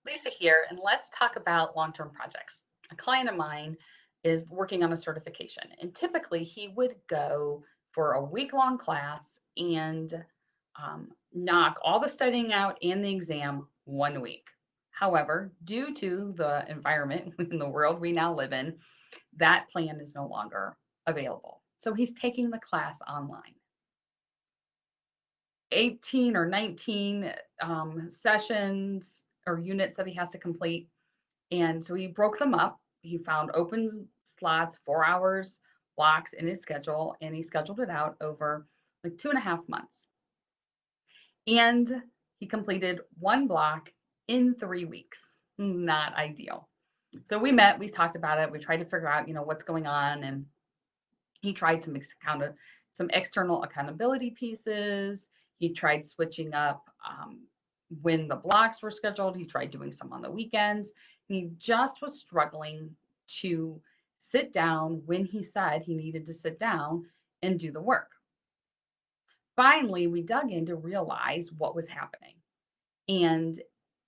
Lisa here, and let's talk about long-term projects. A client of mine is working on a certification, and typically he would go for a week-long class and knock all the studying out and the exam 1 week. However, due to the environment in the world we now live in, that plan is no longer available. So he's taking the class online. 18 or 19 sessions or units that he has to complete. And so he broke them up. He found open slots, 4 hours blocks in his schedule, and he scheduled it out over like 2.5 months. And he completed one block in 3 weeks. Not ideal. So we met, we talked about it, we tried to figure out, what's going on, and he tried some external accountability pieces. He tried switching up when the blocks were scheduled. He tried doing some on the weekends. He just was struggling to sit down when he said he needed to sit down and do the work. Finally, we dug in to realize what was happening. And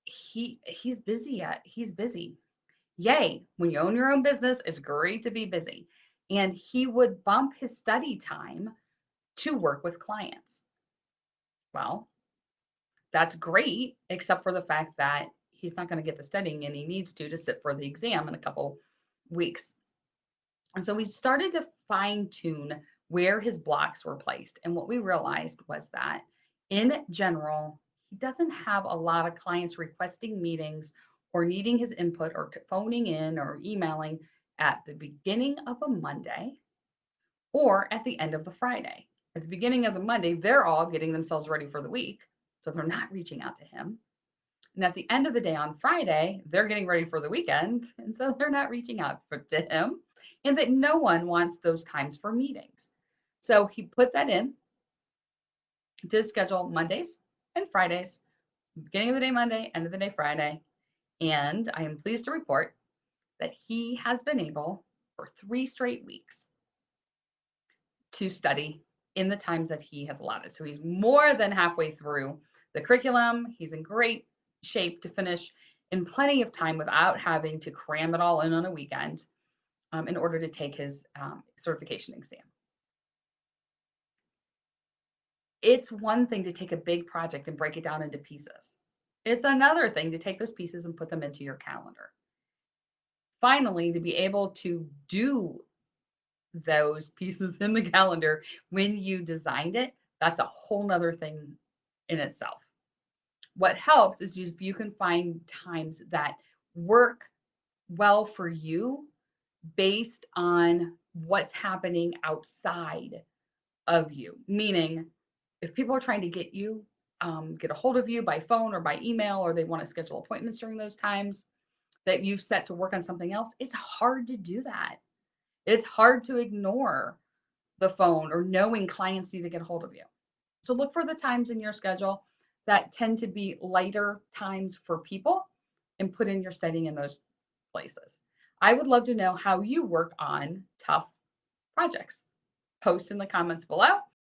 he's busy. He's busy. Yay, when you own your own business, it's great to be busy. And he would bump his study time to work with clients. Well, that's great, except for the fact that he's not going to get the studying and he needs to sit for the exam in a couple weeks. And so we started to fine tune where his blocks were placed. And what we realized was that in general, he doesn't have a lot of clients requesting meetings or needing his input or phoning in or emailing at the beginning of a Monday or at the end of the Friday. At the beginning of the Monday, they're all getting themselves ready for the week, so they're not reaching out to him. And at the end of the day on Friday, they're getting ready for the weekend, and so they're not reaching out to him. And that no one wants those times for meetings. So he put that in to schedule Mondays and Fridays, beginning of the day Monday, end of the day Friday. And I am pleased to report that he has been able for 3 straight weeks to study in the times that he has allotted. So he's more than halfway through the curriculum. He's in great shape to finish in plenty of time without having to cram it all in on a weekend in order to take his certification exam. It's one thing to take a big project and break it down into pieces. It's another thing to take those pieces and put them into your calendar. Finally, to be able to do those pieces in the calendar when you designed it, that's a whole nother thing in itself. What helps is if you can find times that work well for you based on what's happening outside of you. Meaning, if people are trying to get a hold of you by phone or by email, or they want to schedule appointments during those times that you've set to work on something else, it's hard to do that. It's hard to ignore the phone or knowing clients need to get a hold of you. So look for the times in your schedule that tend to be lighter times for people and put in your studying in those places. I would love to know how you work on tough projects. Post in the comments below.